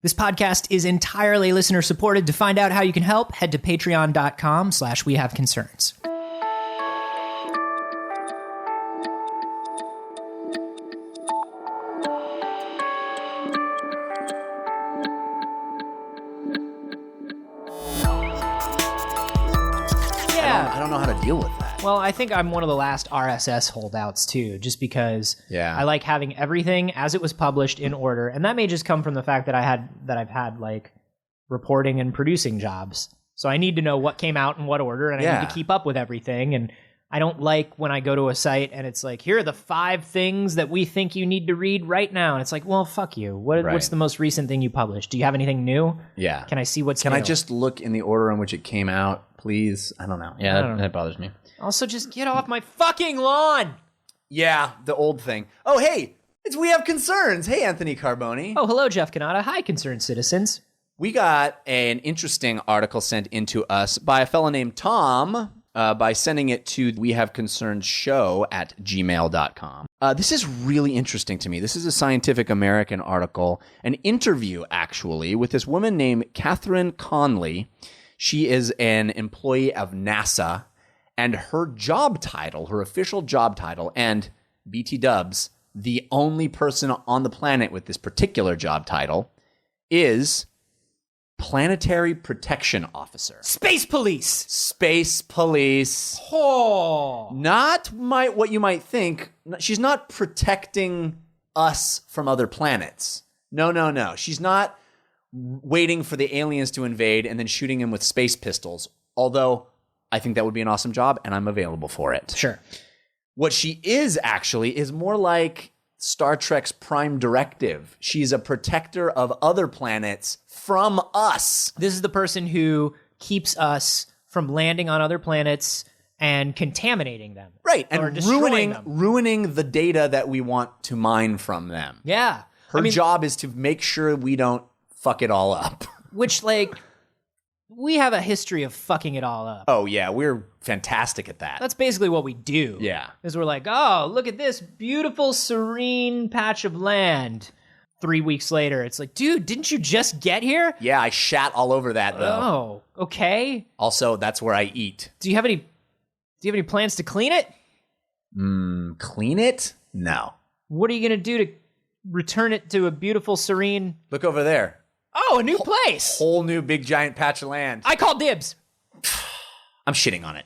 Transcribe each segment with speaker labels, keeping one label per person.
Speaker 1: This podcast is entirely listener supported. To find out how you can help, head to patreon.com/wehaveconcerns.
Speaker 2: I don't know how to deal with that.
Speaker 1: Well, I think I'm one of the last RSS holdouts too, just because I like having everything as it was published in order, and that may just come from the fact that I've had like reporting and producing jobs, so I need to know what came out in what order, and I need to keep up with everything. And I don't like when I go to a site and it's like, here are the 5 things that we think you need to read right now, and it's like, well, fuck you. What's the most recent thing you published? Do you have anything new? Yeah. Can I see what's new?
Speaker 2: Can I just look in the order in which it came out, please? I don't know.
Speaker 3: Yeah, that bothers me.
Speaker 1: Also, just get off my fucking lawn!
Speaker 2: Yeah, the old thing. Oh, hey, We Have Concerns. Hey, Anthony Carboni.
Speaker 1: Oh, hello, Jeff Cannata. Hi, concerned citizens.
Speaker 2: We got an interesting article sent into us by a fellow named Tom by sending it to wehaveconcernshow@gmail.com. This is really interesting to me. This is a Scientific American article, an interview, actually, with this woman named Catherine Conley. She is an employee of NASA. And her job title, her official job title, and BT Dubs, the only person on the planet with this particular job title, is Planetary Protection Officer.
Speaker 1: Space Police!
Speaker 2: Space Police.
Speaker 1: Oh!
Speaker 2: Not what you might think. She's not protecting us from other planets. No. She's not waiting for the aliens to invade and then shooting them with space pistols. Although I think that would be an awesome job, and I'm available for it.
Speaker 1: Sure.
Speaker 2: What she is actually is more like Star Trek's Prime Directive. She's a protector of other planets from us.
Speaker 1: This is the person who keeps us from landing on other planets and contaminating them.
Speaker 2: Right, and ruining the data that we want to mine from them.
Speaker 1: Yeah.
Speaker 2: Her job is to make sure we don't fuck it all up.
Speaker 1: Which, we have a history of fucking it all up.
Speaker 2: Oh, yeah. We're fantastic at that.
Speaker 1: That's basically what we do.
Speaker 2: Yeah.
Speaker 1: Is we're like, oh, look at this beautiful, serene patch of land. 3 weeks later, it's like, dude, didn't you just get here?
Speaker 2: Yeah, I shat all over that, though.
Speaker 1: Oh, okay.
Speaker 2: Also, that's where I eat.
Speaker 1: Do you have any plans to clean it?
Speaker 2: Clean it? No.
Speaker 1: What are you going to do to return it to a beautiful, serene...
Speaker 2: Look over there.
Speaker 1: Oh, a new place.
Speaker 2: Whole new big giant patch of land.
Speaker 1: I call dibs.
Speaker 2: I'm shitting on it.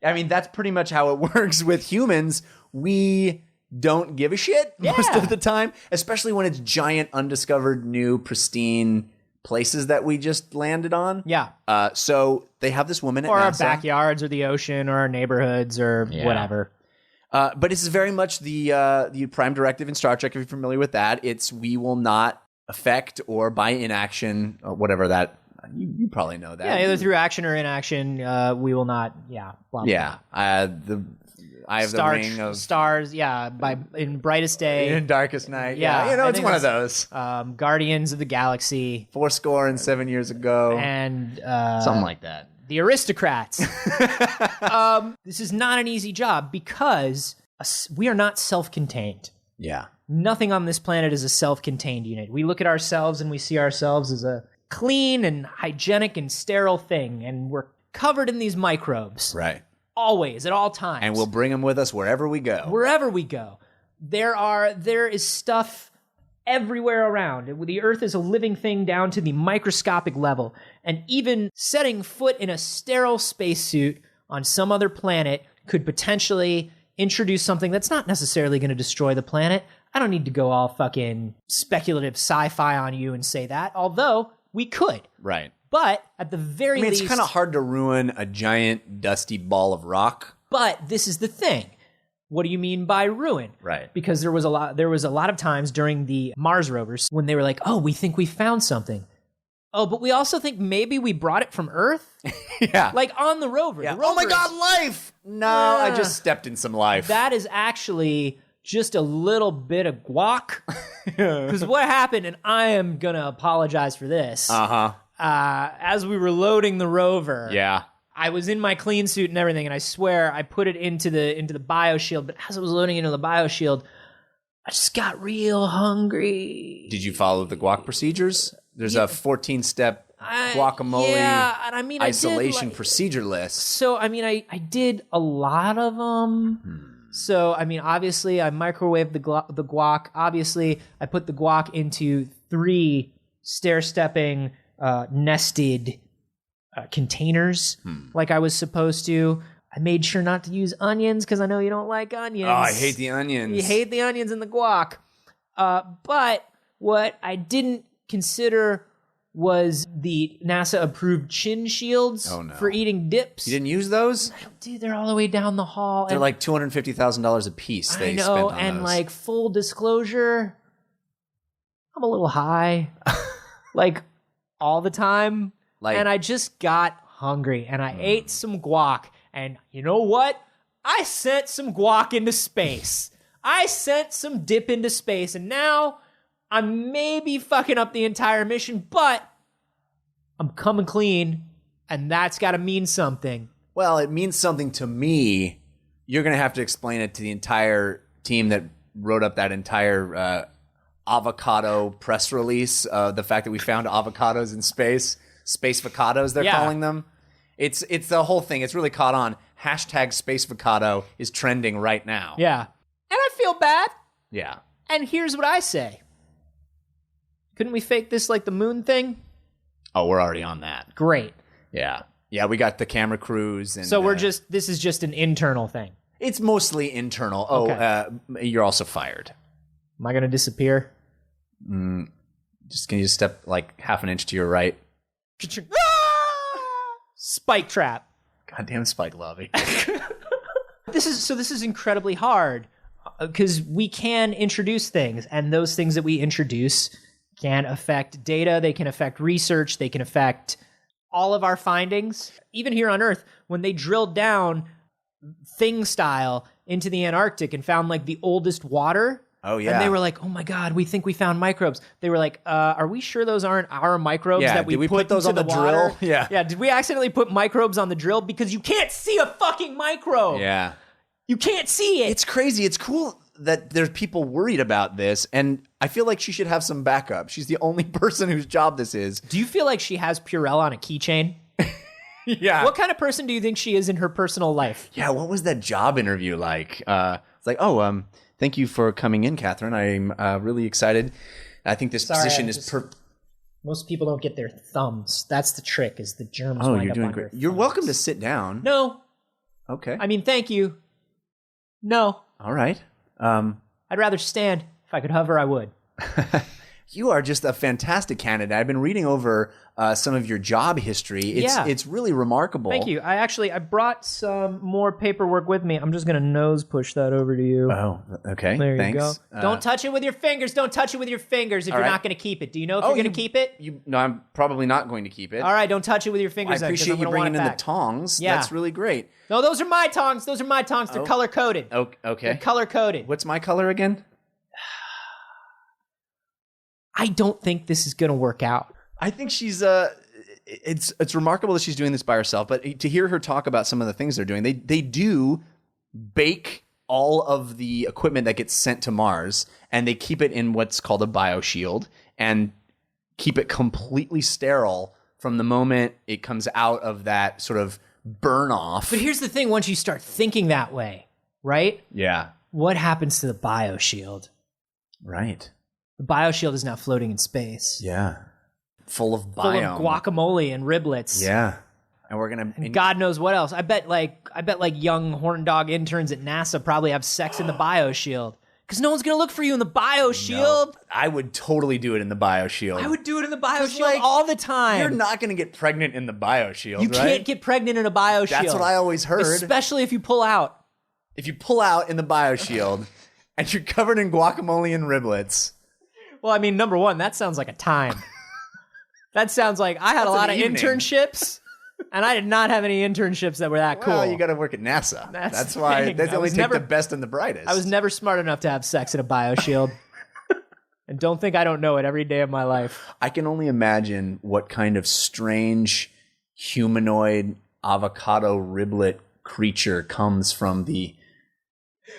Speaker 2: I mean, that's pretty much how it works with humans. We don't give a shit most of the time, especially when it's giant, undiscovered, new, pristine places that we just landed on.
Speaker 1: Yeah.
Speaker 2: So they have this woman at NASA.
Speaker 1: Or our backyards or the ocean or our neighborhoods or whatever.
Speaker 2: But this is very much the Prime Directive in Star Trek, if you're familiar with that. It's we will not affect or by inaction, whatever that, you probably know that.
Speaker 1: Yeah, either through action or inaction, we will not, blah, blah.
Speaker 2: Yeah, I have the ring of...
Speaker 1: Stars, in brightest day.
Speaker 2: In darkest night,
Speaker 1: yeah.
Speaker 2: It's one of those.
Speaker 1: Guardians of the Galaxy.
Speaker 2: 7 years ago.
Speaker 1: And...
Speaker 3: something like that.
Speaker 1: The Aristocrats. This is not an easy job because we are not self-contained.
Speaker 2: Yeah.
Speaker 1: Nothing on this planet is a self-contained unit. We look at ourselves and we see ourselves as a clean and hygienic and sterile thing, and we're covered in these microbes.
Speaker 2: Right.
Speaker 1: Always, at all times.
Speaker 2: And we'll bring them with us wherever we go.
Speaker 1: Wherever we go. There is stuff everywhere around. The Earth is a living thing down to the microscopic level, and even setting foot in a sterile spacesuit on some other planet could potentially introduce something that's not necessarily going to destroy the planet. I don't need to go all fucking speculative sci-fi on you and say that, although we could.
Speaker 2: Right.
Speaker 1: But at the very least...
Speaker 2: it's kind of hard to ruin a giant dusty ball of rock.
Speaker 1: But this is the thing. What do you mean by ruin?
Speaker 2: Right.
Speaker 1: Because there was a lot of times during the Mars rovers when they were like, oh, we think we found something. Oh, but we also think maybe we brought it from Earth?
Speaker 2: Yeah.
Speaker 1: Like on the rover.
Speaker 2: Yeah.
Speaker 1: The rover
Speaker 2: oh my God, life! No, I just stepped in some life.
Speaker 1: That is actually just a little bit of guac. Because what happened, and I am going to apologize for this. As we were loading the rover.
Speaker 2: Yeah.
Speaker 1: I was in my clean suit and everything, and I swear I put it into the bioshield, but as I was loading into the bioshield, I just got real hungry.
Speaker 2: Did you follow the guac procedures? There's a 14-step guacamole isolation procedure list.
Speaker 1: So, I mean, I did a lot of them. So, I mean, obviously, I microwaved the guac. Obviously, I put the guac into 3 stair-stepping nested containers like I was supposed to. I made sure not to use onions because I know you don't like onions.
Speaker 2: Oh, I hate the onions.
Speaker 1: You hate the onions in the guac. But what I didn't consider was the NASA-approved chin shields for eating dips.
Speaker 2: You didn't use those?
Speaker 1: Dude, they're all the way down the hall.
Speaker 2: They're like $250,000 a piece.
Speaker 1: I know, and like full disclosure, I'm a little high, like all the time, and I just got hungry, and I ate some guac, and you know what? I sent some guac into space. I sent some dip into space, and now I'm maybe fucking up the entire mission, but I'm coming clean, and that's got to mean something.
Speaker 2: Well, it means something to me. You're going to have to explain it to the entire team that wrote up that entire avocado press release, the fact that we found avocados in space. Space avocados, they're calling them. It's the whole thing. It's really caught on. Hashtag Space Avocado is trending right now.
Speaker 1: Yeah. And I feel bad.
Speaker 2: Yeah.
Speaker 1: And here's what I say. Couldn't we fake this like the moon thing?
Speaker 2: Oh, we're already on that.
Speaker 1: Great.
Speaker 2: Yeah. Yeah, we got the camera crews. And,
Speaker 1: so this is just an internal thing.
Speaker 2: It's mostly internal. Oh, you're also fired.
Speaker 1: Am I going to disappear?
Speaker 2: Can you step like half an inch to your right?
Speaker 1: Spike trap.
Speaker 2: Goddamn spike lobby.
Speaker 1: This is incredibly hard because we can introduce things, and those things that we introduce can affect data, they can affect research, they can affect all of our findings. Even here on Earth, when they drilled down thing style into the Antarctic and found like the oldest water.
Speaker 2: Oh, yeah.
Speaker 1: And they were like, oh my God, we think we found microbes. They were like, are we sure those aren't our microbes that we put
Speaker 2: those on the
Speaker 1: water?
Speaker 2: drill? Yeah.
Speaker 1: Yeah. Did we accidentally put microbes on the drill? Because you can't see a fucking microbe.
Speaker 2: Yeah.
Speaker 1: You can't see it.
Speaker 2: It's crazy. It's cool that there's people worried about this, and I feel like she should have some backup. She's the only person whose job this is.
Speaker 1: Do you feel like she has Purell on a keychain?
Speaker 2: Yeah.
Speaker 1: What kind of person do you think she is in her personal life?
Speaker 2: Yeah, what was that job interview like? It's like, thank you for coming in, Catherine. I'm really excited. I think this position is
Speaker 1: most people don't get their thumbs. That's the trick, is the germs
Speaker 2: Oh,
Speaker 1: wind
Speaker 2: you're
Speaker 1: up
Speaker 2: doing
Speaker 1: on
Speaker 2: great.
Speaker 1: your
Speaker 2: You're
Speaker 1: thumbs.
Speaker 2: welcome to sit down.
Speaker 1: No.
Speaker 2: Okay.
Speaker 1: I mean, thank you. No.
Speaker 2: All right.
Speaker 1: I'd rather stand. If I could hover, I would.
Speaker 2: You are just a fantastic candidate. I've been reading over some of your job history. It's really remarkable.
Speaker 1: Thank you. I brought some more paperwork with me. I'm just going to nose push that over to you.
Speaker 2: Oh, okay.
Speaker 1: There
Speaker 2: Thanks.
Speaker 1: you go. Don't touch it with your fingers. Don't touch it with your fingers if you're not going to keep it. Do you know if you're going to keep it?
Speaker 2: No, I'm probably not going to keep it.
Speaker 1: All right, don't touch it with your fingers.
Speaker 2: I appreciate you bringing in the tongs.
Speaker 1: Yeah.
Speaker 2: That's really great.
Speaker 1: No, those are my tongs. Those are my tongs. They're color-coded.
Speaker 2: Oh, okay.
Speaker 1: They're color-coded.
Speaker 2: What's my color again?
Speaker 1: I don't think this is going to work out.
Speaker 2: I think she's it's remarkable that she's doing this by herself, but to hear her talk about some of the things they're doing, they do bake all of the equipment that gets sent to Mars, and they keep it in what's called a bioshield and keep it completely sterile from the moment it comes out of that sort of burn off.
Speaker 1: But here's the thing, once you start thinking that way, right?
Speaker 2: Yeah.
Speaker 1: What happens to the bioshield?
Speaker 2: Right.
Speaker 1: The bioshield is now floating in space.
Speaker 2: Yeah. Full of
Speaker 1: Full of guacamole and riblets.
Speaker 2: Yeah. And we're going to...
Speaker 1: And God knows what else. I bet young horn dog interns at NASA probably have sex in the bioshield. Because no one's going to look for you in the bioshield. No,
Speaker 2: I would totally do it in the bioshield.
Speaker 1: I would do it in the bioshield all the time.
Speaker 2: You're not going to get pregnant in the bioshield,
Speaker 1: You
Speaker 2: right?
Speaker 1: can't get pregnant in a bioshield.
Speaker 2: That's what I always heard.
Speaker 1: Especially if you pull out.
Speaker 2: If you pull out in the bioshield and you're covered in guacamole and riblets...
Speaker 1: Well, I mean, number one, that sounds like a time. That sounds like I had a lot of internships, and I did not have any internships that were that cool.
Speaker 2: Well, you got to work at NASA. That's why they always take the best and the brightest.
Speaker 1: I was never smart enough to have sex in a bioshield. And don't think I don't know it every day of my life.
Speaker 2: I can only imagine what kind of strange humanoid avocado riblet creature comes from the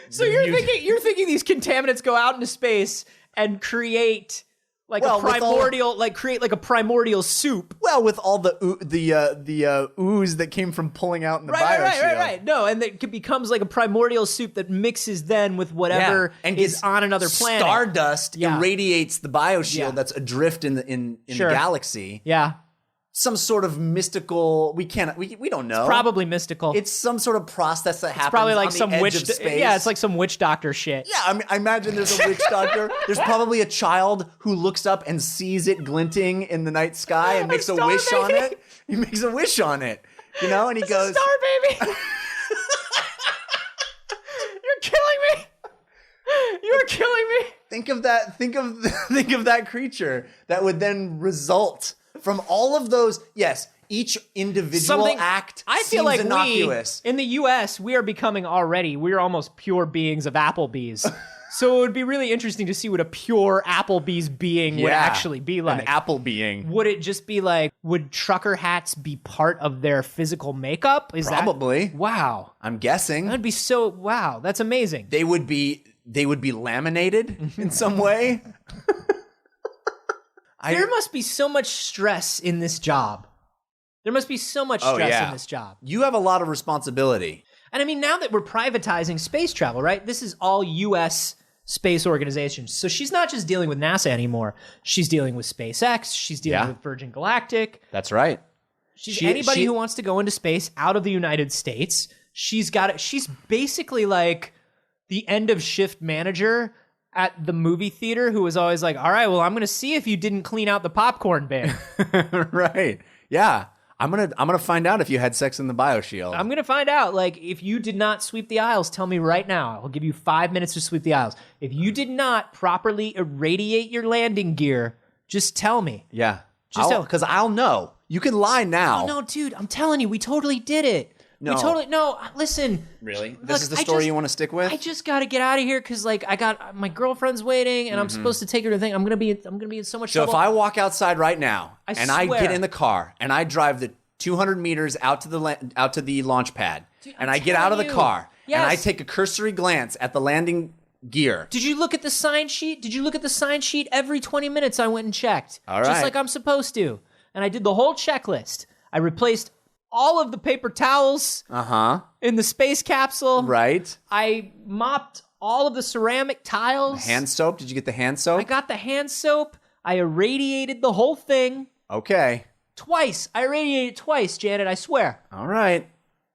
Speaker 1: So you're thinking these contaminants go out into space and create like a primordial soup.
Speaker 2: Well, with all the ooze that came from pulling out in the bioshield.
Speaker 1: Right. No, and it becomes like a primordial soup that mixes then with whatever is on another planet.
Speaker 2: Stardust irradiates the bioshield that's adrift in the galaxy.
Speaker 1: Yeah.
Speaker 2: Some sort of mystical. We don't know.
Speaker 1: It's probably mystical.
Speaker 2: It's some sort of process that happens.
Speaker 1: It's probably like
Speaker 2: on
Speaker 1: some
Speaker 2: the edge
Speaker 1: witch.
Speaker 2: of space.
Speaker 1: Yeah, it's like some witch doctor shit.
Speaker 2: Yeah, I imagine there's a witch doctor. There's probably a child who looks up and sees it glinting in the night sky and makes a wish on it. He makes a wish on it, and he goes,
Speaker 1: "Star baby." You're killing me. You're killing me.
Speaker 2: Think of that. Think of that creature that would then result from all of those. Yes, each individual act
Speaker 1: I feel like
Speaker 2: innocuous.
Speaker 1: In the U.S., we're almost pure beings of Applebee's. So it would be really interesting to see what a pure Applebee's being would actually be like.
Speaker 2: An apple being.
Speaker 1: Would it just be like, would trucker hats be part of their physical makeup?
Speaker 2: Probably.
Speaker 1: Wow.
Speaker 2: I'm guessing.
Speaker 1: That'd be wow, that's amazing.
Speaker 2: They would be laminated in some way.
Speaker 1: There must be so much stress in this job. There must be so much stress in this job.
Speaker 2: You have a lot of responsibility.
Speaker 1: And I mean, now that we're privatizing space travel, right? This is all U.S. space organizations. So she's not just dealing with NASA anymore. She's dealing with SpaceX. She's dealing with Virgin Galactic.
Speaker 2: That's right.
Speaker 1: Anybody who wants to go into space out of the United States, she's got it. She's basically like the end of shift manager at the movie theater who was always like, all right, well, I'm going to see if you didn't clean out the popcorn bin.
Speaker 2: Right. Yeah. I'm gonna find out if you had sex in the bioshield.
Speaker 1: I'm gonna find out. Like, if you did not sweep the aisles, tell me right now. I'll give you 5 minutes to sweep the aisles. If you did not properly irradiate your landing gear, just tell me.
Speaker 2: Yeah. Because I'll know. You can lie now.
Speaker 1: Oh, no, dude, I'm telling you, we totally did it.
Speaker 2: No.
Speaker 1: Listen.
Speaker 2: Really? This is the story you want to stick with?
Speaker 1: I just got to get out of here because, like, I got my girlfriend's waiting, and I'm supposed to take her to the thing. I'm gonna be in so much trouble.
Speaker 2: So if I walk outside right now and I
Speaker 1: swear.
Speaker 2: get in the car and I drive the 200 meters out to the launch pad, dude, and I get out of the car and I take a cursory glance at the landing gear.
Speaker 1: Did you look at the sign sheet? Every 20 minutes I went and checked.
Speaker 2: All right.
Speaker 1: Just like I'm supposed to. And I did the whole checklist. I replaced all of the paper towels in the space capsule.
Speaker 2: Right.
Speaker 1: I mopped all of the ceramic tiles.
Speaker 2: Hand soap? Did you get the hand soap?
Speaker 1: I got the hand soap. I irradiated the whole thing.
Speaker 2: Okay.
Speaker 1: Twice. I irradiated twice, Janet, I swear.
Speaker 2: All right.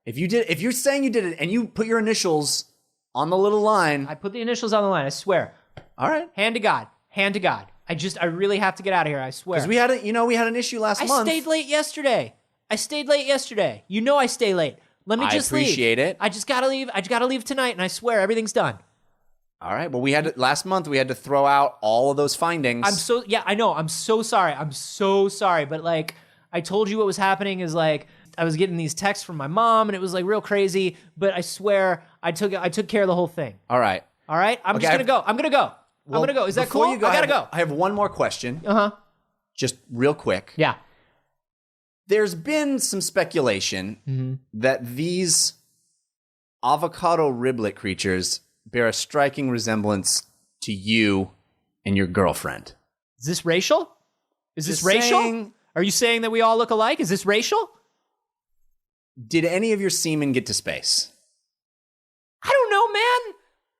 Speaker 2: If you're saying you did it and you put your initials on the little line.
Speaker 1: I put the initials on the line, I swear.
Speaker 2: All right.
Speaker 1: Hand to God. I really have to get out of here, I swear.
Speaker 2: Because we had an issue last month.
Speaker 1: I stayed late yesterday. You know I stay late. Let me just leave.
Speaker 2: I appreciate it.
Speaker 1: I just gotta leave tonight, and I swear everything's done.
Speaker 2: All right. Well, last month we had to throw out all of those findings.
Speaker 1: I know. I'm so sorry. But like, I told you what was happening is like, I was getting these texts from my mom, and it was like real crazy. But I swear, I took care of the whole thing.
Speaker 2: All right.
Speaker 1: I'm just gonna go. I'm gonna go. Is that cool?
Speaker 2: You go, I gotta go. I have one more question. Just real quick.
Speaker 1: Yeah.
Speaker 2: There's been some speculation that these avocado riblet creatures bear a striking resemblance to you and your girlfriend.
Speaker 1: Is this racial? Are you saying that we all look alike? Is this racial?
Speaker 2: Did any of your semen get to space?
Speaker 1: I don't know, man.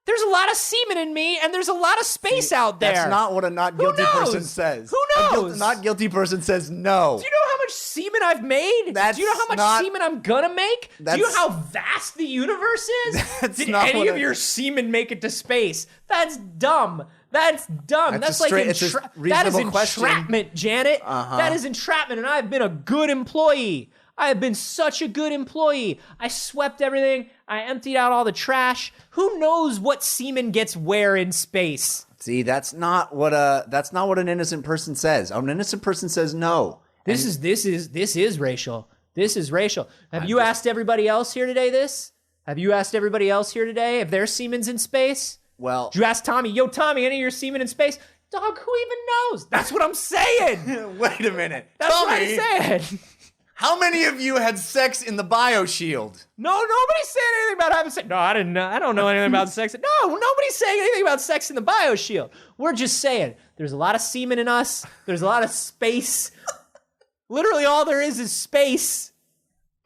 Speaker 1: There's a lot of semen in me, and there's a lot of space out there.
Speaker 2: That's not what a not guilty person says.
Speaker 1: Who knows?
Speaker 2: A not guilty person says no.
Speaker 1: Do you know how much semen I've made? Do you know how much semen I'm gonna make? Do you know how vast the universe is? Did any of your semen make it to space? That's dumb. That's dumb. That's like that is entrapment, Janet. That is entrapment, and I've been a good employee. I have been such a good employee. I swept everything. I emptied out all the trash. Who knows what semen gets where in space?
Speaker 2: See, that's not what an innocent person says. An innocent person says no.
Speaker 1: This is racial. This is racial. Have you asked everybody else here today this? Have you asked everybody else here today if their semen's in space?
Speaker 2: Well,
Speaker 1: did you ask Tommy, yo, Tommy, any of your semen in space? Dog, who even knows? That's what I'm saying.
Speaker 2: Wait a minute.
Speaker 1: That's what I said.
Speaker 2: How many of you had sex in the BioShield?
Speaker 1: No, nobody's saying anything about having sex. No, I didn't know. I don't know anything about sex. No, nobody's saying anything about sex in the BioShield. We're just saying there's a lot of semen in us. There's a lot of space. Literally all there is space.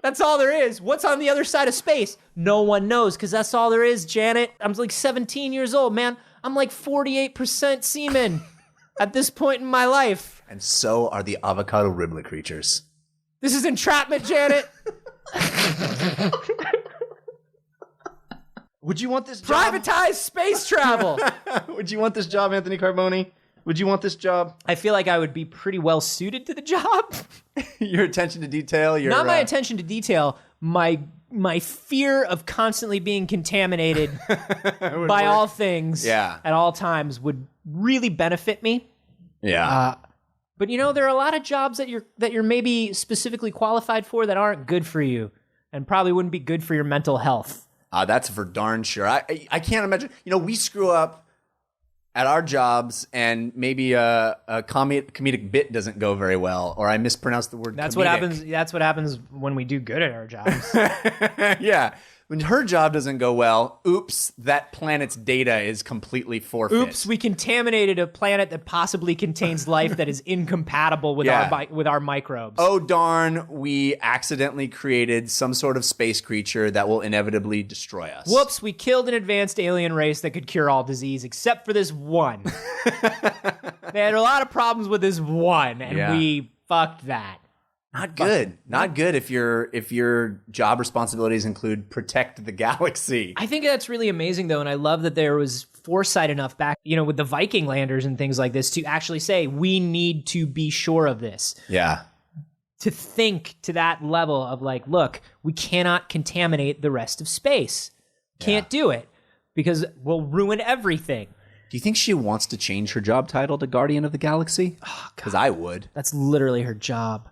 Speaker 1: That's all there is. What's on the other side of space? No one knows, because that's all there is, Janet. I'm like 17 years old, man. I'm like 48% semen at this point in my life.
Speaker 2: And so are the avocado riblet creatures.
Speaker 1: This is entrapment, Janet.
Speaker 2: Would you want this job?
Speaker 1: Privatized space travel.
Speaker 2: Would you want this job, Anthony Carboni? Would you want this job?
Speaker 1: I feel like I would be pretty well suited to the job.
Speaker 2: Your attention to detail.
Speaker 1: Not my attention to detail. My fear of constantly being contaminated by all things at all times would really benefit me.
Speaker 2: Yeah.
Speaker 1: But there are a lot of jobs that you're maybe specifically qualified for that aren't good for you and probably wouldn't be good for your mental health.
Speaker 2: That's for darn sure. I can't imagine. We screw up at our jobs, and maybe a comedic bit doesn't go very well, or I mispronounce the word.
Speaker 1: That's
Speaker 2: comedic.
Speaker 1: what happens. That's what happens when we do good at our jobs.
Speaker 2: Yeah. When her job doesn't go well, oops, that planet's data is completely forfeit.
Speaker 1: Oops, we contaminated a planet that possibly contains life that is incompatible with our microbes.
Speaker 2: Oh, darn, we accidentally created some sort of space creature that will inevitably destroy us.
Speaker 1: Whoops, we killed an advanced alien race that could cure all disease except for this one. They had a lot of problems with this one, and we fucked that.
Speaker 2: Not good. Not good if your job responsibilities include protect the galaxy.
Speaker 1: I think that's really amazing, though, and I love that there was foresight enough back, with the Viking landers and things like this to actually say, we need to be sure of this.
Speaker 2: Yeah.
Speaker 1: To think to that level of like, look, we cannot contaminate the rest of space. Can't do it because we'll ruin everything.
Speaker 2: Do you think she wants to change her job title to Guardian of the Galaxy? Because I would.
Speaker 1: That's literally her job.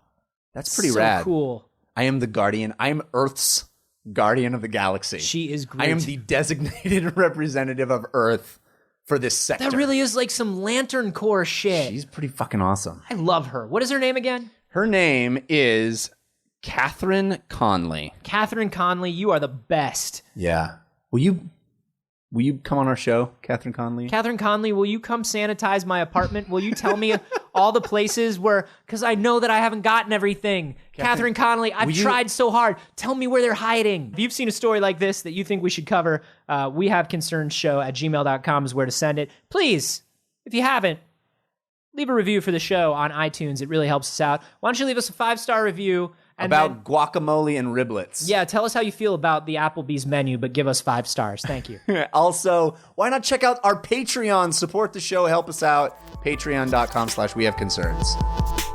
Speaker 2: That's pretty
Speaker 1: so
Speaker 2: rad.
Speaker 1: Cool.
Speaker 2: I am the Guardian. I am Earth's Guardian of the Galaxy.
Speaker 1: She is great.
Speaker 2: I am the designated representative of Earth for this sector.
Speaker 1: That really is like some Lantern Corps shit.
Speaker 2: She's pretty fucking awesome.
Speaker 1: I love her. What is her name again?
Speaker 2: Her name is Catherine Conley.
Speaker 1: Catherine Conley, you are the best.
Speaker 2: Yeah. Will you come on our show, Catherine Conley?
Speaker 1: Catherine Conley, will you come sanitize my apartment? Will you tell me all the places where, because I know that I haven't gotten everything. Catherine Conley, I've tried so hard. Tell me where they're hiding. If you've seen a story like this that you think we should cover, we have concernshow@gmail.com is where to send it. Please, if you haven't, leave a review for the show on iTunes. It really helps us out. Why don't you leave us a 5-star review?
Speaker 2: About guacamole and riblets.
Speaker 1: Yeah, tell us how you feel about the Applebee's menu, but give us 5 stars. Thank you.
Speaker 2: Also, why not check out our Patreon? Support the show, help us out. Patreon.com/wehaveconcerns.